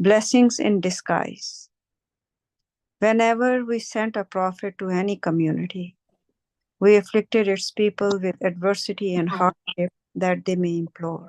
Blessings in disguise. Whenever we sent a prophet to any community, we afflicted its people with adversity and hardship that they may implore.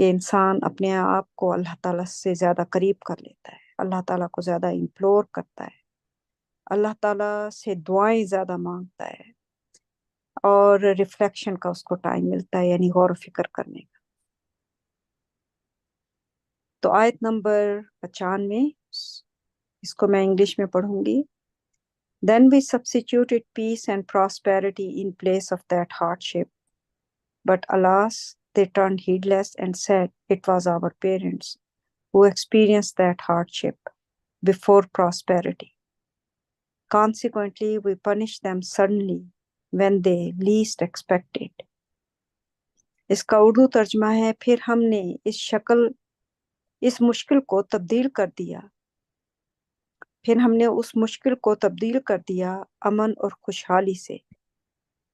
کہ انسان اپنے آپ کو اللہ تعالیٰ سے زیادہ قریب کر لیتا ہے، اللہ تعالیٰ کو زیادہ امپلور کرتا ہے، اللہ تعالیٰ سے دعائیں زیادہ مانگتا ہے، اور ریفلیکشن کا اس کو ٹائم ملتا ہے، یعنی غور و فکر کرنے کا۔ تو آیت نمبر 95 اس کو میں انگلش میں پڑھوں گی۔ Then we substituted peace and prosperity in place of that hardship. But alas, they turned heedless and said it was our parents who experienced that hardship before prosperity. Consequently, we punished them suddenly when they least expected. اس کا اردو ترجمہ ہے، پھر ہم نے اس مشکل کو تبدیل کر دیا، پھر ہم نے اس مشکل کو تبدیل کر دیا امن اور خوشحالی سے،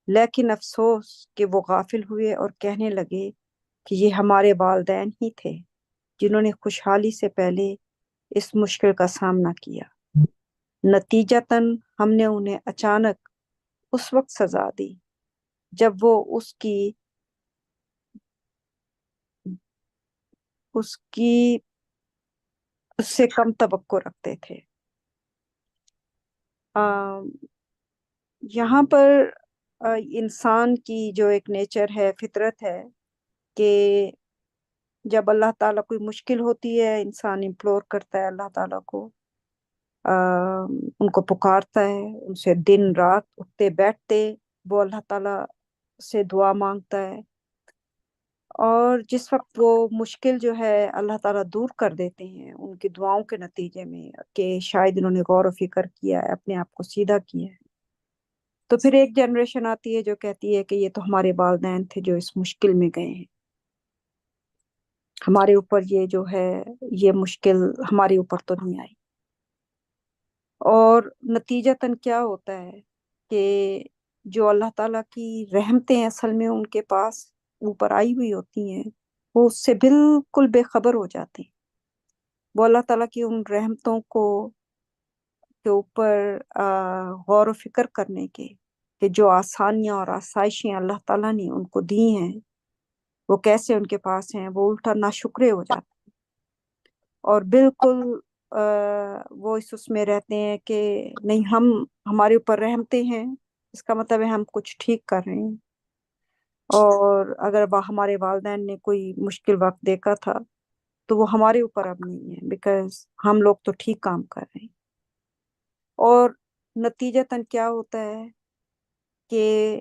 لیکن افسوس کہ وہ غافل ہوئے اور کہنے لگے کہ یہ ہمارے والدین ہی تھے جنہوں نے خوشحالی سے پہلے اس مشکل کا سامنا کیا۔ نتیجتاً ہم نے انہیں اچانک اس وقت سزا دی جب وہ اس سے کم توقع رکھتے تھے۔ یہاں پر انسان کی جو ایک نیچر ہے، فطرت ہے، کہ جب اللہ تعالیٰ کوئی مشکل ہوتی ہے انسان امپلور کرتا ہے اللہ تعالیٰ کو، ان کو پکارتا ہے، ان سے دن رات اٹھتے بیٹھتے وہ اللہ تعالیٰ سے دعا مانگتا ہے، اور جس وقت وہ مشکل جو ہے اللہ تعالیٰ دور کر دیتے ہیں ان کی دعاؤں کے نتیجے میں، کہ شاید انہوں نے غور و فکر کیا ہے، اپنے آپ کو سیدھا کیا ہے، تو پھر ایک جنریشن آتی ہے جو کہتی ہے کہ یہ تو ہمارے والدین تھے جو اس مشکل میں گئے ہیں، ہمارے اوپر یہ جو ہے یہ مشکل ہمارے اوپر تو نہیں آئی۔ اور نتیجتاً کیا ہوتا ہے کہ جو اللہ تعالیٰ کی رحمتیں اصل میں ان کے پاس اوپر آئی ہوئی ہوتی ہیں، وہ اس سے بالکل بے خبر ہو جاتے ہیں، وہ اللہ تعالیٰ کی ان رحمتوں کے اوپر غور و فکر کرنے کے، کہ جو آسانیاں اور آسائشیں اللہ تعالیٰ نے ان کو دی ہیں وہ کیسے ان کے پاس ہیں، وہ الٹا ناشکرے ہو جاتے ہیں، اور بالکل وہ اس میں رہتے ہیں کہ نہیں، ہمارے اوپر رحمتیں ہیں، اس کا مطلب ہے ہم کچھ ٹھیک کر رہے ہیں، اور اگر ہمارے والدین نے کوئی مشکل وقت دیکھا تھا تو وہ ہمارے اوپر اب نہیں ہے، بیکاز ہم لوگ تو ٹھیک کام کر رہے ہیں۔ اور نتیجتاً کیا ہوتا ہے کہ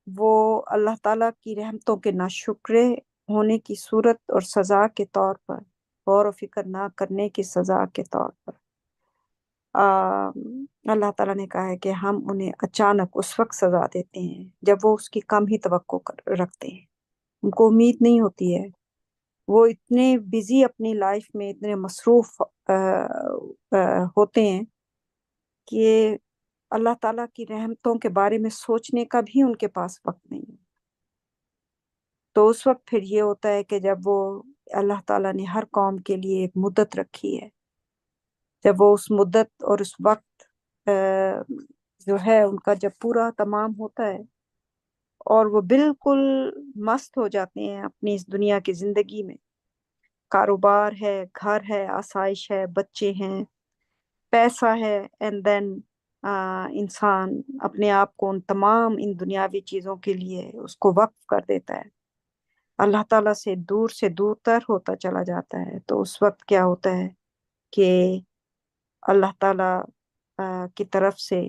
وہ اللہ تعالیٰ کی رحمتوں کے ناشکرے ہونے کی صورت اور سزا کے طور پر، غور و فکر نہ کرنے کی سزا کے طور پر، اللہ تعالیٰ نے کہا ہے کہ ہم انہیں اچانک اس وقت سزا دیتے ہیں جب وہ اس کی کم ہی توقع رکھتے ہیں، ان کو امید نہیں ہوتی ہے، وہ اتنے بزی اپنی لائف میں اتنے مصروف ہوتے ہیں کہ اللہ تعالیٰ کی رحمتوں کے بارے میں سوچنے کا بھی ان کے پاس وقت نہیں ہے۔ تو اس وقت پھر یہ ہوتا ہے کہ جب وہ اللہ تعالیٰ نے ہر قوم کے لیے ایک مدت رکھی ہے، جب وہ اس مدت اور اس وقت جو ہے ان کا جب پورا تمام ہوتا ہے اور وہ بالکل مست ہو جاتے ہیں اپنی اس دنیا کی زندگی میں، کاروبار ہے، گھر ہے، آسائش ہے، بچے ہیں، پیسہ ہے، اینڈ دین انسان اپنے آپ کو ان تمام ان دنیاوی چیزوں کے لیے اس کو وقف کر دیتا ہے، اللہ تعالیٰ سے دور تر ہوتا چلا جاتا ہے، تو اس وقت کیا ہوتا ہے کہ اللہ تعالیٰ کی طرف سے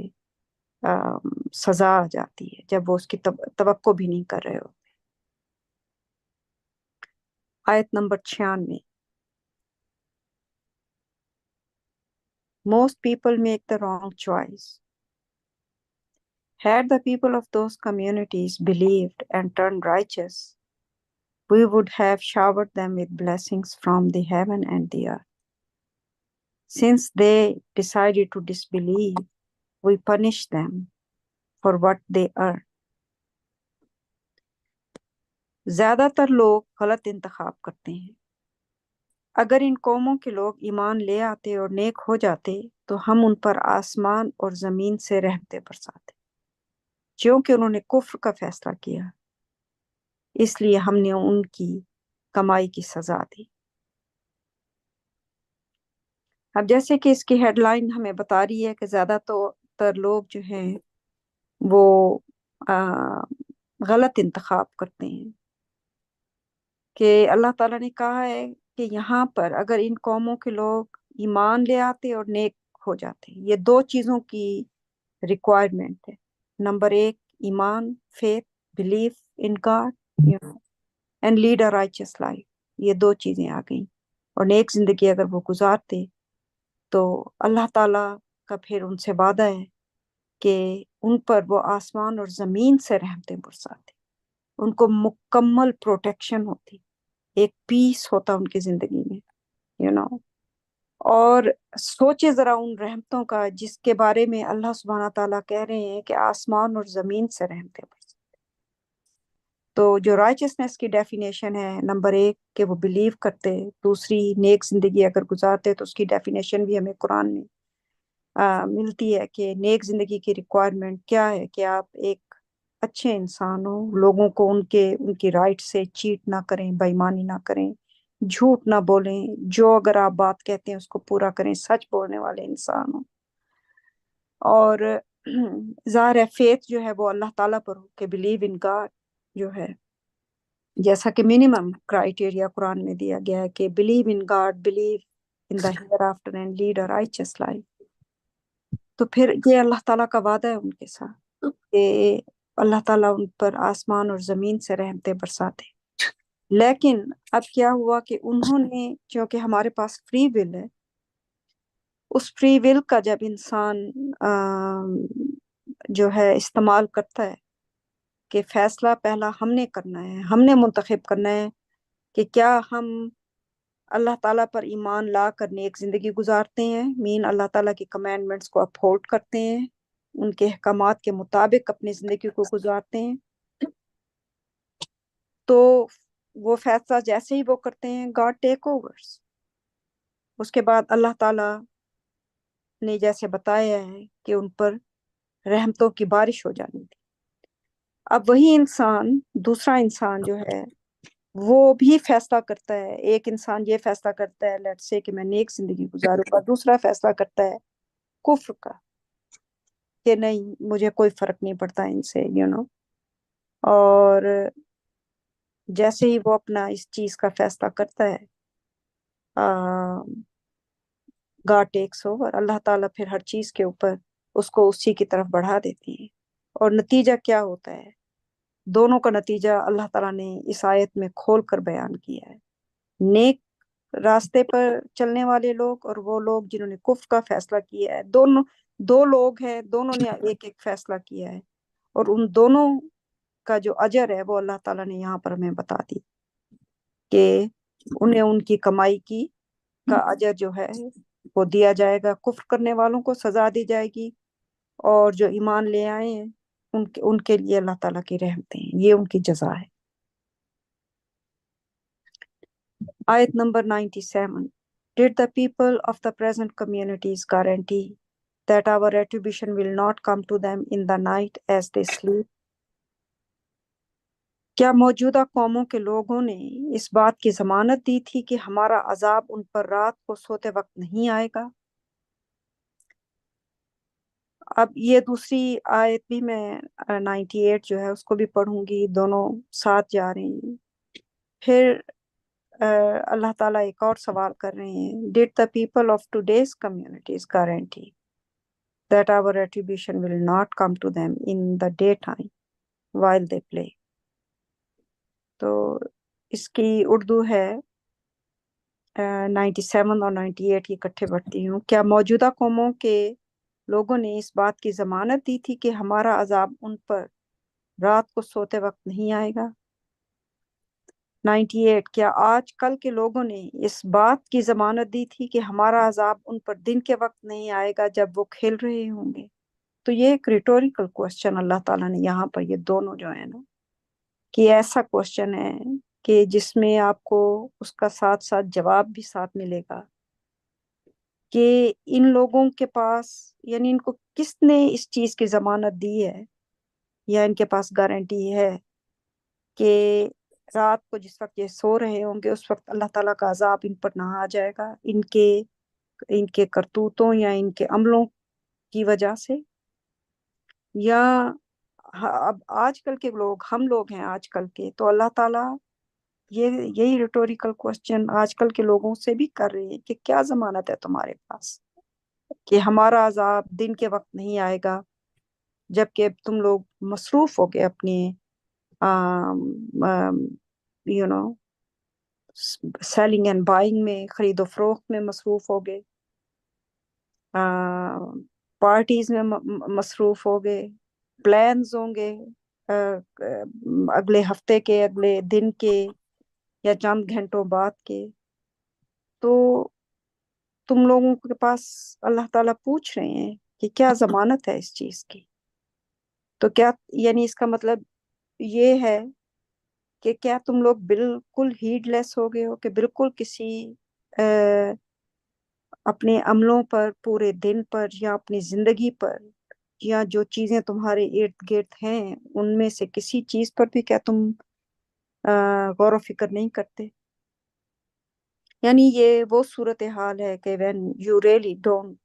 سزا آ جاتی ہے جب وہ اس کی توقع بھی نہیں کر رہے ہو۔ آیت number 96۔ Most people make the wrong choice. Had the people of those communities believed and turned righteous, we would have showered them with blessings from the heaven and the earth. Since they decided to disbelieve, we punished them for what they earned. زیادہ تر لوگ غلط انتخاب کرتے ہیں۔ اگر ان قوموں کے لوگ ایمان لے آتے اور نیک ہو جاتے تو ہم ان پر آسمان اور زمین سے رحمتیں برساتے، کیونکہ انہوں نے کفر کا فیصلہ کیا، اس لیے ہم نے ان کی کمائی کی سزا دی۔ اب جیسے کہ اس کی ہیڈ لائن ہمیں بتا رہی ہے کہ زیادہ تر لوگ جو ہیں وہ غلط انتخاب کرتے ہیں، کہ اللہ تعالیٰ نے کہا ہے کہ یہاں پر اگر ان قوموں کے لوگ ایمان لے آتے اور نیک ہو جاتے، یہ دو چیزوں کی ریکوائرمنٹ ہے۔ نمبر ایک ایمان، faith, belief in God and lead a righteous life, یہ دو چیزیں آ گئیں، اور نیک زندگی اگر وہ گزارتے تو اللہ تعالیٰ کا پھر ان سے وعدہ ہے کہ ان پر وہ آسمان اور زمین سے رحمتیں برساتے، ان کو مکمل پروٹیکشن ہوتی، ایک پیس ہوتا ان کی زندگی میں، اور سوچے ذرا ان رحمتوں کا جس کے بارے میں اللہ سبحانہ تعالیٰ کہہ رہے ہیں کہ آسمان اور زمین سے رحمتیں برساتے۔ تو جو رائچسنس کی ڈیفینیشن ہے، نمبر ایک کہ وہ بلیو کرتے، دوسری نیک زندگی اگر گزارتے، تو اس کی ڈیفینیشن بھی ہمیں قرآن میں ملتی ہے کہ نیک زندگی کی ریکوائرمنٹ کیا ہے، کہ آپ ایک اچھے انسان ہو، لوگوں کو ان کی رائٹ سے چیٹ نہ کریں، بے ایمانی نہ کریں، جھوٹ نہ بولیں، جو اگر آپ بات کہتے ہیں اس کو پورا کریں، سچ بولنے والے انسان ہوں، اور ظاہر ہے فیتھ جو ہے وہ اللہ تعالیٰ پر ہو، کہ بلیو ان گاڈ جو ہے، جیسا کہ منیمم کرائٹیریا قرآن میں دیا گیا ہے کہ believe in God, believe in the hereafter and lead a righteous life. تو پھر یہ اللہ تعالیٰ کا وعدہ ہے ان کے ساتھ کہ اللہ تعالیٰ ان پر آسمان اور زمین سے رحمتیں برساتے۔ لیکن اب کیا ہوا کہ انہوں نے، چونکہ ہمارے پاس فری ول ہے، اس فری ول کا جب انسان جو ہے استعمال کرتا ہے کہ فیصلہ پہلا ہم نے کرنا ہے، ہم نے منتخب کرنا ہے کہ کیا ہم اللہ تعالیٰ پر ایمان لا کر نیک زندگی گزارتے ہیں، مین اللہ تعالیٰ کی کمانڈمنٹس کو اپہولڈ کرتے ہیں، ان کے احکامات کے مطابق اپنی زندگی کو گزارتے ہیں، تو وہ فیصلہ جیسے ہی وہ کرتے ہیں گاڈ ٹیک اوورس۔ اس کے بعد اللہ تعالیٰ نے جیسے بتایا ہے کہ ان پر رحمتوں کی بارش ہو جانی تھی۔ اب وہی انسان، دوسرا انسان جو ہے وہ بھی فیصلہ کرتا ہے، ایک انسان یہ فیصلہ کرتا ہے لیٹ سے کہ میں نیک زندگی گزاروں گا، دوسرا فیصلہ کرتا ہے کفر کا کہ نہیں مجھے کوئی فرق نہیں پڑتا ان سے، اور جیسے ہی وہ اپنا اس چیز کا فیصلہ کرتا ہے گاڈ ٹیکس اوور، اللہ تعالیٰ پھر ہر چیز کے اوپر اس کو اسی کی طرف بڑھا دیتی ہے۔ اور نتیجہ کیا ہوتا ہے؟ دونوں کا نتیجہ اللہ تعالیٰ نے اس آیت میں کھول کر بیان کیا ہے۔ نیک راستے پر چلنے والے لوگ اور وہ لوگ جنہوں نے کفر کا فیصلہ کیا ہے، دو لوگ ہیں، دونوں نے ایک ایک فیصلہ کیا ہے، اور ان دونوں کا جو اجر ہے وہ اللہ تعالیٰ نے یہاں پر ہمیں بتا دی کہ انہیں ان کی کمائی کا اجر جو ہے وہ دیا جائے گا، کفر کرنے والوں کو سزا دی جائے گی، اور جو ایمان لے آئے ہیں ان کے لیے اللہ تعالیٰ کی رحمتیں ہیں، یہ ان کی جزا ہے۔ آیت number 97 Did the people of the present communities guarantee that our retribution will not come to them in the night as they sleep? کیا موجودہ قوموں کے لوگوں نے اس بات کی ضمانت دی تھی کہ ہمارا عذاب ان پر رات کو سوتے وقت نہیں آئے گا؟ اب یہ دوسری آیت بھی میں 98 جو ہے اس کو بھی پڑھوں گی، دونوں ساتھ جا رہے ہیں۔ پھر اللہ تعالیٰ ایک اور سوال کر رہے ہیں، Did the people of today's communities guarantee that our retribution will not come to them in the daytime while they play؟ تو اس کی اردو ہے 97 اور 98 کی اکٹھے پڑھتی ہوں۔ کیا موجودہ قوموں کے لوگوں نے اس بات کی ضمانت دی تھی کہ ہمارا عذاب ان پر رات کو سوتے وقت نہیں آئے گا؟ 98 کیا آج کل کے لوگوں نے اس بات کی ضمانت دی تھی کہ ہمارا عذاب ان پر دن کے وقت نہیں آئے گا جب وہ کھیل رہے ہوں گے؟ تو یہ ایک ریٹوریکل کوسچن اللہ تعالیٰ نے یہاں پر، یہ دونوں جو ہے نا، کہ ایسا کوسچن ہے کہ جس میں آپ کو اس کا ساتھ ساتھ جواب بھی ساتھ ملے گا کہ ان لوگوں کے پاس، یعنی ان کو کس نے اس چیز کی ضمانت دی ہے یا ان کے پاس گارنٹی ہے کہ رات کو جس وقت یہ سو رہے ہوں گے اس وقت اللہ تعالیٰ کا عذاب ان پر نہ آ جائے گا، ان کے کرتوتوں یا ان کے عملوں کی وجہ سے، یا اب آج کل کے لوگ، ہم لوگ ہیں آج کل کے، تو اللہ تعالیٰ یہی ریٹوریکل کوسچن آج کل کے لوگوں سے بھی کر رہی ہے کہ کیا ضمانت ہے تمہارے پاس کہ ہمارا عذاب دن کے وقت نہیں آئے گا، جبکہ تم لوگ مصروف ہو گئے اپنے you know selling and buying میں، خرید و فروخت میں مصروف ہو گئے، پارٹیز میں مصروف ہو گئے، پلانز ہوں گے اگلے ہفتے کے، اگلے دن کے، یا چند گھنٹوں بعد کے، تو تم لوگوں کے پاس اللہ تعالیٰ پوچھ رہے ہیں کہ کیا ضمانت ہے اس چیز کی؟ تو کیا یعنی اس کا مطلب یہ ہے کہ کیا تم لوگ بالکل ہیڈ لیس ہو گئے ہو، کہ بالکل کسی اپنے عملوں پر، پورے دن پر، یا اپنی زندگی پر، یا جو چیزیں تمہارے ارد گرد ہیں ان میں سے کسی چیز پر بھی کیا تم غور و فکر نہیں کرتے؟ یعنی یہ وہ صورتحال ہے کہ when you really don't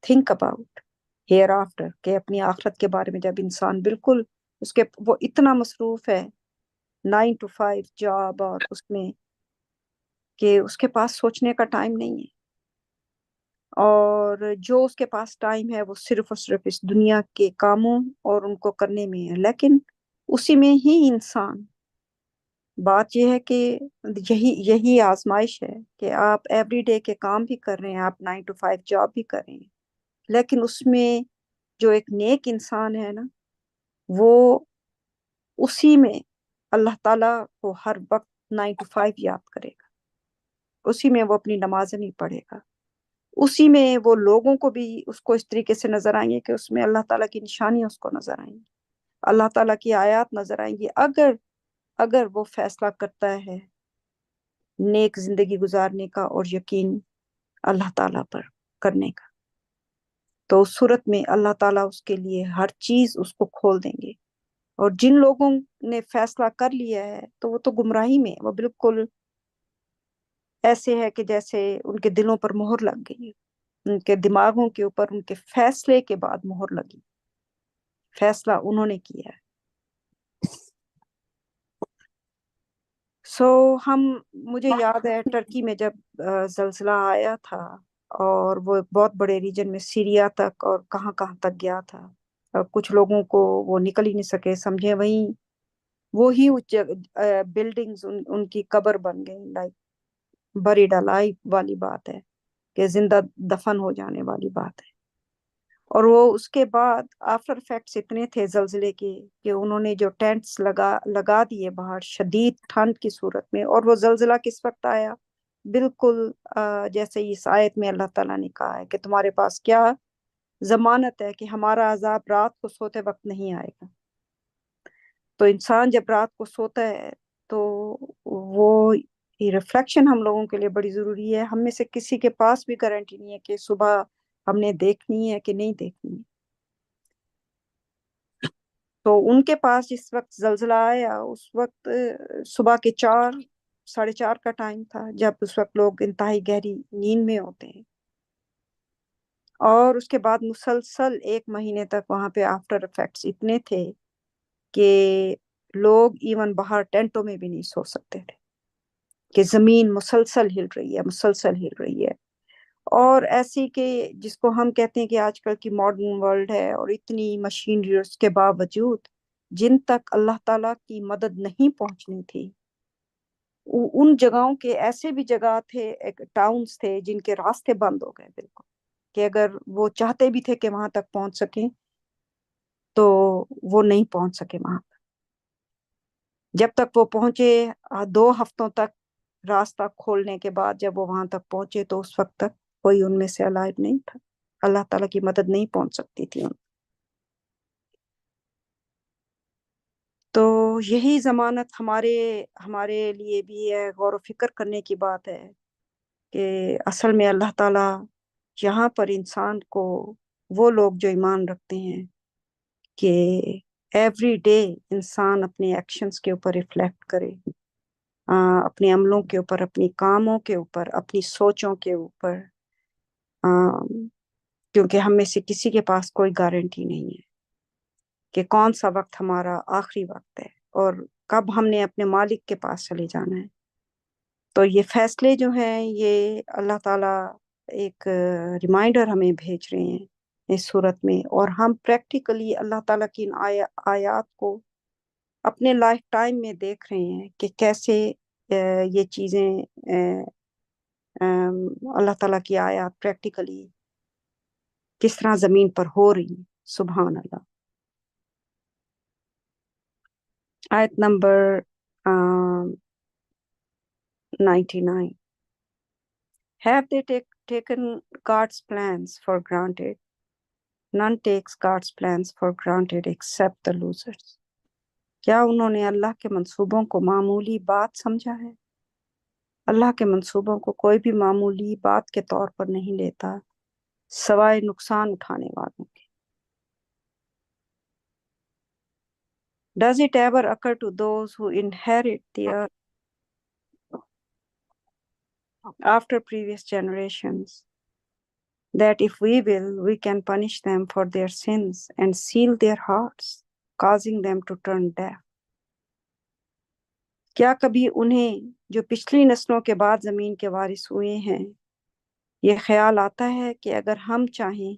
think about hereafter، کہ اپنی آخرت کے بارے میں جب انسان بالکل وہ اتنا مصروف ہے 9 to 5 جاب، اور اس میں کہ اس کے پاس سوچنے کا ٹائم نہیں ہے، اور جو اس کے پاس ٹائم ہے وہ صرف اور صرف اس دنیا کے کاموں اور ان کو کرنے میں ہے، لیکن اسی میں ہی انسان، بات یہ ہے کہ یہی آزمائش ہے کہ آپ ایوری ڈے کے کام بھی کر رہے ہیں، آپ 9 to 5 جاب بھی کر رہے ہیں، لیکن اس میں جو ایک نیک انسان ہے نا، وہ اسی میں اللہ تعالیٰ کو ہر وقت 9 to 5 یاد کرے گا، اسی میں وہ اپنی نمازیں نہیں پڑھے گا، اسی میں وہ لوگوں کو بھی اس کو اس طریقے سے نظر آئیں گے کہ اس میں اللہ تعالیٰ کی نشانیاں اس کو نظر آئیں گی، اللہ تعالیٰ کی آیات نظر آئیں گی، اگر وہ فیصلہ کرتا ہے نیک زندگی گزارنے کا اور یقین اللہ تعالیٰ پر کرنے کا، تو اس صورت میں اللہ تعالیٰ اس کے لیے ہر چیز اس کو کھول دیں گے، اور جن لوگوں نے فیصلہ کر لیا ہے تو وہ تو گمراہی میں، وہ بالکل ایسے ہے کہ جیسے ان کے دلوں پر مہر لگ گئی ہے، ان کے دماغوں کے اوپر ان کے فیصلے کے بعد مہر لگی، فیصلہ انہوں نے کیا ہے۔ مجھے یاد ہے ٹرکی میں جب زلزلہ آیا تھا، اور وہ بہت بڑے ریجن میں، سیریا تک اور کہاں کہاں تک گیا تھا، اور کچھ لوگوں کو وہ نکل ہی نہیں سکے، سمجھے وہی بلڈنگز ان کی قبر بن گئی، لائک بریڈ الائیو والی بات ہے، کہ زندہ دفن ہو جانے والی بات ہے، اور وہ اس کے بعد آفٹر افیکٹس اتنے تھے زلزلے کے کہ انہوں نے جو ٹینٹس لگا دیے باہر شدید ٹھنڈ کی صورت میں، اور وہ زلزلہ کس وقت آیا؟ بالکل جیسے اس آیت میں اللہ تعالیٰ نے کہا ہے کہ تمہارے پاس کیا ضمانت ہے کہ ہمارا عذاب رات کو سوتے وقت نہیں آئے گا؟ تو انسان جب رات کو سوتا ہے تو وہ ریفلیکشن ہم لوگوں کے لیے بڑی ضروری ہے، ہم میں سے کسی کے پاس بھی گارنٹی نہیں ہے کہ صبح ہم نے دیکھنی ہے کہ نہیں دیکھنی ہے، تو ان کے پاس جس وقت زلزلہ آیا اس وقت صبح کے 4 4:30 کا ٹائم تھا، جب اس وقت لوگ انتہائی گہری نیند میں ہوتے ہیں، اور اس کے بعد مسلسل 1 مہینے تک وہاں پہ آفٹر افیکٹس اتنے تھے کہ لوگ ایون باہر ٹینٹوں میں بھی نہیں سو سکتے تھے، کہ زمین مسلسل ہل رہی ہے، مسلسل ہل رہی ہے، اور ایسی کہ جس کو ہم کہتے ہیں کہ آج کل کی ماڈرن ورلڈ ہے، اور اتنی مشینریز کے باوجود جن تک اللہ تعالیٰ کی مدد نہیں پہنچنی تھی، ان جگہوں کے ایسے بھی جگہ تھے، ٹاؤنز تھے جن کے راستے بند ہو گئے بالکل، کہ اگر وہ چاہتے بھی تھے کہ وہاں تک پہنچ سکیں تو وہ نہیں پہنچ سکے وہاں تک، جب تک وہ پہنچے 2 ہفتوں تک راستہ کھولنے کے بعد جب وہ وہاں تک پہنچے تو اس وقت تک کوئی ان میں سے الائیو نہیں تھا، اللہ تعالیٰ کی مدد نہیں پہنچ سکتی تھی تو یہی ضمانت ہمارے لیے بھی ہے، غور و فکر کرنے کی بات ہے کہ اصل میں اللہ تعالیٰ یہاں پر انسان کو، وہ لوگ جو ایمان رکھتے ہیں کہ ایوری ڈے انسان اپنے ایکشنز کے اوپر ریفلیکٹ کرے، اپنے عملوں کے اوپر، اپنی کاموں کے اوپر، اپنی سوچوں کے اوپر، کیونکہ ہم میں سے کسی کے پاس کوئی گارنٹی نہیں ہے کہ کون سا وقت ہمارا آخری وقت ہے اور کب ہم نے اپنے مالک کے پاس چلے جانا ہے۔ تو یہ فیصلے جو ہیں یہ اللہ تعالیٰ ایک ریمائنڈر ہمیں بھیج رہے ہیں اس صورت میں، اور ہم پریکٹیکلی اللہ تعالیٰ کی ان آیات کو اپنے لائف ٹائم میں دیکھ رہے ہیں کہ کیسے یہ چیزیں اللہ تعالیٰ کی آیات پریکٹیکلی کس طرح زمین پر ہو رہی ہیں۔ سبحان اللہ۔ آیت number 99. Have they taken God's plans for granted? None takes God's plans for granted except the losers. کیا انہوں نے اللہ کے منصوبوں کو معمولی بات سمجھا ہے؟ اللہ کے منصوبوں کو کوئی بھی معمولی بات کے طور پر نہیں لیتا سوائے نقصان اٹھانے والوں کے۔ Does it ever occur to those who inherit the earth after previous generations that if we will, we can punish them for their sins and seal their hearts, causing them to turn deaf? کیا کبھی انہیں جو پچھلی نسلوں کے بعد زمین کے وارث ہوئے ہیں یہ خیال آتا ہے کہ اگر ہم چاہیں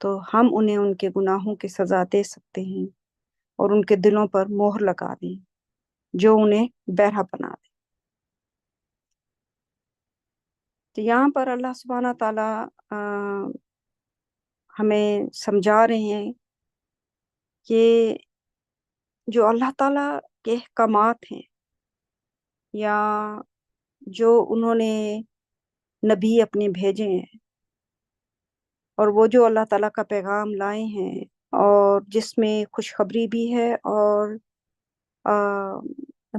تو ہم انہیں ان کے گناہوں کی سزا دے سکتے ہیں اور ان کے دلوں پر مہر لگا دیں جو انہیں بہرا بنا دے؟ تو یہاں پر اللہ سبحانہ تعالیٰ ہمیں سمجھا رہے ہیں کہ جو اللہ تعالیٰ کے احکامات ہیں یا جو انہوں نے نبی اپنے بھیجے ہیں اور وہ جو اللہ تعالیٰ کا پیغام لائے ہیں اور جس میں خوشخبری بھی ہے اور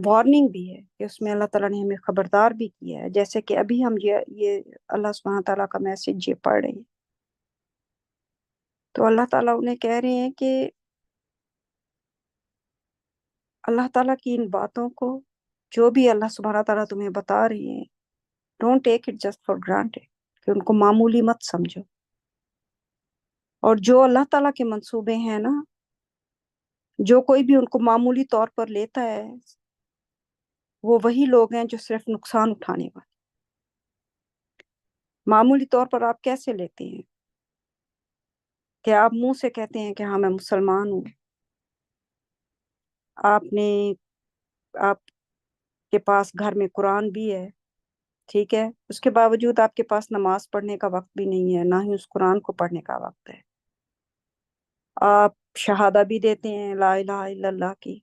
وارننگ بھی ہے کہ اس میں اللہ تعالیٰ نے ہمیں خبردار بھی کیا ہے، جیسے کہ ابھی ہم یہ اللہ سبحانہ تعالیٰ کا میسج یہ پڑھ رہے ہیں تو اللہ تعالیٰ انہیں کہہ رہے ہیں کہ اللہ تعالیٰ کی ان باتوں کو جو بھی اللہ سبحانہ تعالیٰ تمہیں بتا رہے ہیں don't take it just for granted, کہ ان کو معمولی مت سمجھو، اور جو اللہ تعالیٰ کے منصوبے ہیں نا جو کوئی بھی ان کو معمولی طور پر لیتا ہے وہ وہی لوگ ہیں جو صرف نقصان اٹھانے والے۔ معمولی طور پر آپ کیسے لیتے ہیں کہ آپ منہ سے کہتے ہیں کہ ہاں میں مسلمان ہوں، آپ کے پاس گھر میں قرآن بھی ہے، ٹھیک ہے، اس کے باوجود آپ کے پاس نماز پڑھنے کا وقت بھی نہیں ہے، نہ ہی اس قرآن کو پڑھنے کا وقت ہے۔ آپ شہادہ بھی دیتے ہیں لا الہ الا اللہ کی،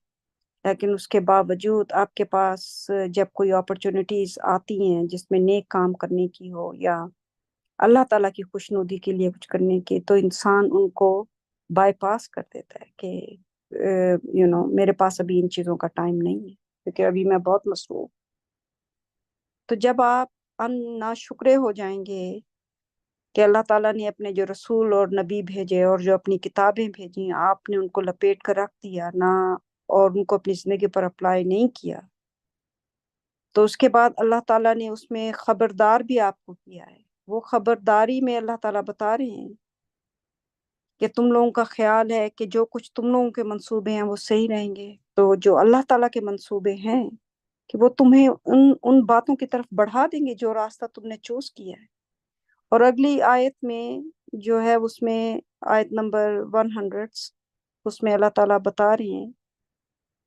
لیکن اس کے باوجود آپ کے پاس جب کوئی اپرچونٹیز آتی ہیں جس میں نیک کام کرنے کی ہو یا اللہ تعالیٰ کی خوشنودی کے لیے کچھ کرنے کی، تو انسان ان کو بائی پاس کر دیتا ہے کہ میرے پاس ابھی ان چیزوں کا ٹائم نہیں ہے کیونکہ ابھی میں بہت مصروف۔ تو جب آپ ناشکرے ہو جائیں گے کہ اللہ تعالیٰ نے اپنے جو رسول اور نبی بھیجے اور جو اپنی کتابیں بھیجی آپ نے ان کو لپیٹ کر رکھ دیا نہ اور ان کو اپنی زندگی پر اپلائی نہیں کیا، تو اس کے بعد اللہ تعالیٰ نے اس میں خبردار بھی آپ کو کیا ہے۔ وہ خبرداری میں اللہ تعالیٰ بتا رہے ہیں کہ تم لوگوں کا خیال ہے کہ جو کچھ تم لوگوں کے منصوبے ہیں وہ صحیح رہیں گے، تو جو اللہ تعالیٰ کے منصوبے ہیں کہ وہ تمہیں ان باتوں کی طرف بڑھا دیں گے جو راستہ تم نے چوز کیا ہے۔ اور اگلی آیت میں جو ہے اس میں آیت نمبر 100 اس میں اللہ تعالیٰ بتا رہے ہیں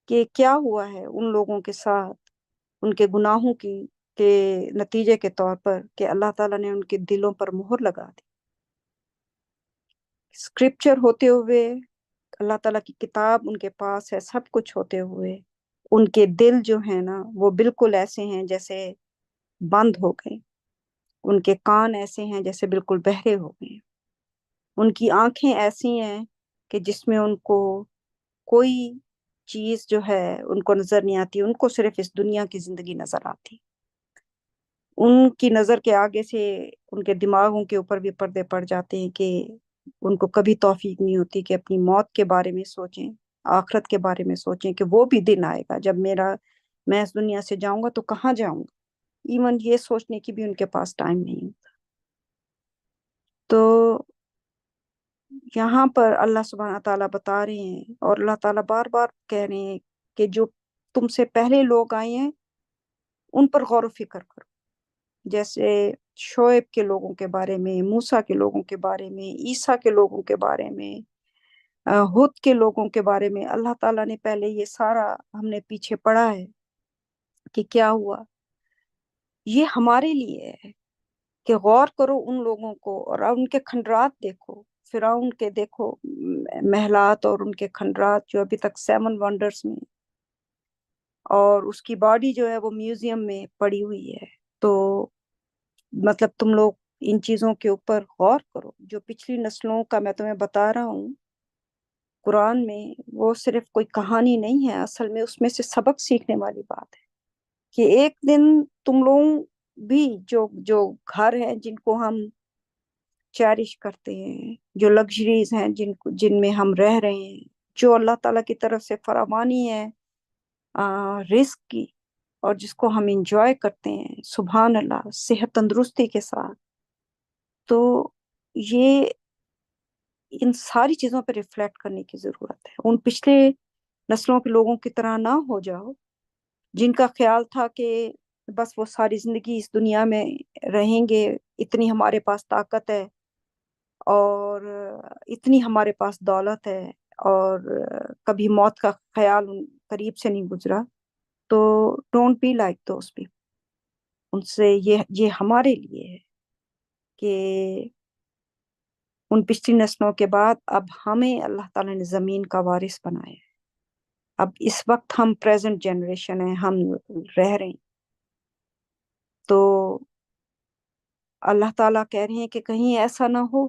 کہ کیا ہوا ہے ان لوگوں کے ساتھ ان کے گناہوں کے نتیجے کے طور پر کہ اللہ تعالیٰ نے ان کے دلوں پر مہر لگا دی۔ اسکرپچر ہوتے ہوئے، اللہ تعالیٰ کی کتاب ان کے پاس ہے، سب کچھ ہوتے ہوئے ان کے دل جو ہیں نا وہ بالکل ایسے ہیں جیسے بند ہو گئے، ان کے کان ایسے ہیں جیسے بالکل بہرے ہو گئے، ان کی آنکھیں ایسی ہیں کہ جس میں ان کو کوئی چیز جو ہے ان کو نظر نہیں آتی، ان کو صرف اس دنیا کی زندگی نظر آتی، ان کی نظر کے آگے سے ان کے دماغوں کے اوپر بھی پردے پڑ جاتے ہیں کہ ان کو کبھی توفیق نہیں ہوتی کہ اپنی موت کے بارے میں سوچیں، آخرت کے بارے میں سوچیں کہ وہ بھی دن آئے گا جب میں اس دنیا سے جاؤں گا تو کہاں جاؤں گا. ایون یہ سوچنے کی بھی ان کے پاس ٹائم نہیں ہوتا. تو یہاں پر اللہ سبحانہ تعالیٰ بتا رہے ہیں، اور اللہ تعالیٰ بار بار کہہ رہے ہیں کہ جو تم سے پہلے لوگ آئے ہیں ان پر غور و فکر کرو. جیسے شعیب کے لوگوں کے بارے میں، موسیٰ کے لوگوں کے بارے میں، عیسیٰ کے لوگوں کے بارے میں، ہود کے لوگوں کے بارے میں. اللہ تعالیٰ نے پہلے یہ سارا ہم نے پیچھے پڑھا ہے کہ کیا ہوا. یہ ہمارے لیے ہے کہ غور کرو ان لوگوں کو اور ان کے کھنڈرات دیکھو. فرعون کے دیکھو محلات اور ان کے کھنڈرات جو ابھی تک 7 ونڈرز میں، اور اس کی باڈی جو ہے وہ میوزیم میں پڑی ہوئی ہے. تو مطلب تم لوگ ان چیزوں کے اوپر غور کرو. جو پچھلی نسلوں کا میں تمہیں بتا رہا ہوں قرآن میں، وہ صرف کوئی کہانی نہیں ہے، اصل میں اس میں سے سبق سیکھنے والی بات ہے کہ ایک دن تم لوگ بھی جو گھر ہیں جن کو ہم چیرش کرتے ہیں، جو لگژریز ہیں جن میں ہم رہ رہے ہیں، جو اللہ تعالیٰ کی طرف سے فراوانی ہے رزق کی، اور جس کو ہم انجوائے کرتے ہیں سبحان اللہ صحت تندرستی کے ساتھ. تو یہ ان ساری چیزوں پہ ریفلیکٹ کرنے کی ضرورت ہے. ان پچھلے نسلوں کے لوگوں کی طرح نہ ہو جاؤ جن کا خیال تھا کہ بس وہ ساری زندگی اس دنیا میں رہیں گے، اتنی ہمارے پاس طاقت ہے اور اتنی ہمارے پاس دولت ہے، اور کبھی موت کا خیال ان قریب سے نہیں گزرا. تو don't be like those people. ان سے یہ ہمارے لیے ہے کہ ان پچھلی نسلوں کے بعد اب ہمیں اللہ تعالیٰ نے زمین کا وارث بنایا ہے. اب اس وقت ہم پریزنٹ جنریشن ہیں، ہم رہ رہے ہیں. تو اللہ تعالیٰ کہہ رہے ہیں کہ کہیں ایسا نہ ہو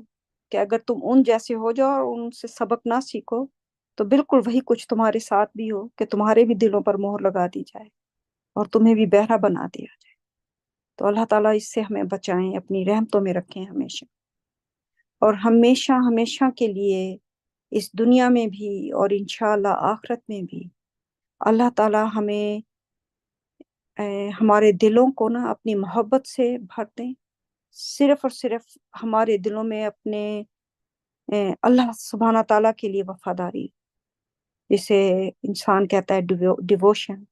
کہ اگر تم ان جیسے ہو جاؤ اور ان سے سبق نہ سیکھو تو بالکل وہی کچھ تمہارے ساتھ بھی ہو کہ تمہارے بھی دلوں پر مہر لگا دی جائے اور تمہیں بھی بہرا بنا دیا جائے. تو اللہ تعالیٰ اس سے ہمیں بچائیں، اپنی رحمتوں میں رکھیں ہمیشہ، اور ہمیشہ ہمیشہ کے لیے اس دنیا میں بھی اور انشاءاللہ آخرت میں بھی اللہ تعالیٰ ہمیں ہمارے دلوں کو نا اپنی محبت سے بھر دیں. صرف اور صرف ہمارے دلوں میں اپنے اللہ سبحانہ تعالیٰ کے لیے وفاداری، جسے انسان کہتا ہے ڈیووشن،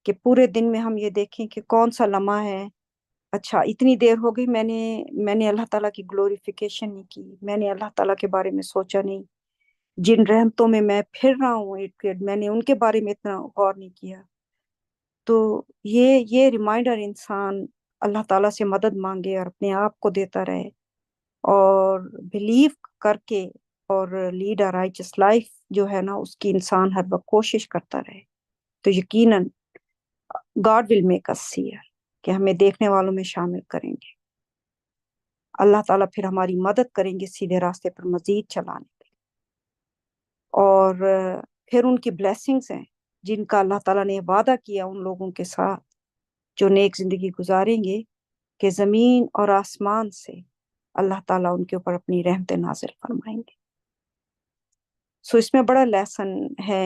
کہ پورے دن میں ہم یہ دیکھیں کہ کون سا لمحہ ہے، اچھا اتنی دیر ہو گئی میں نے اللہ تعالیٰ کی گلوریفیکیشن نہیں کی، میں نے اللہ تعالیٰ کے بارے میں سوچا نہیں، جن رحمتوں میں میں پھر رہا ہوں میں نے ان کے بارے میں اتنا غور نہیں کیا. تو یہ ریمائنڈر انسان اللہ تعالیٰ سے مدد مانگے اور اپنے آپ کو دیتا رہے اور بلیو کر کے اور لیڈ اے رائچس لائف جو ہے نا اس کی انسان ہر وقت کوشش کرتا رہے، تو یقیناً God will make us seer, کہ ہمیں دیکھنے والوں میں شامل کریں گے. اللہ تعالیٰ پھر ہماری مدد کریں گے سیدھے راستے پر مزید چلانے کے، اور پھر ان کی بلیسنگز ہیں جن کا اللہ تعالیٰ نے وعدہ کیا ان لوگوں کے ساتھ جو نیک زندگی گزاریں گے، کہ زمین اور آسمان سے اللہ تعالیٰ ان کے اوپر اپنی رحمت نازل فرمائیں گے. سو اس میں بڑا لیسن ہے.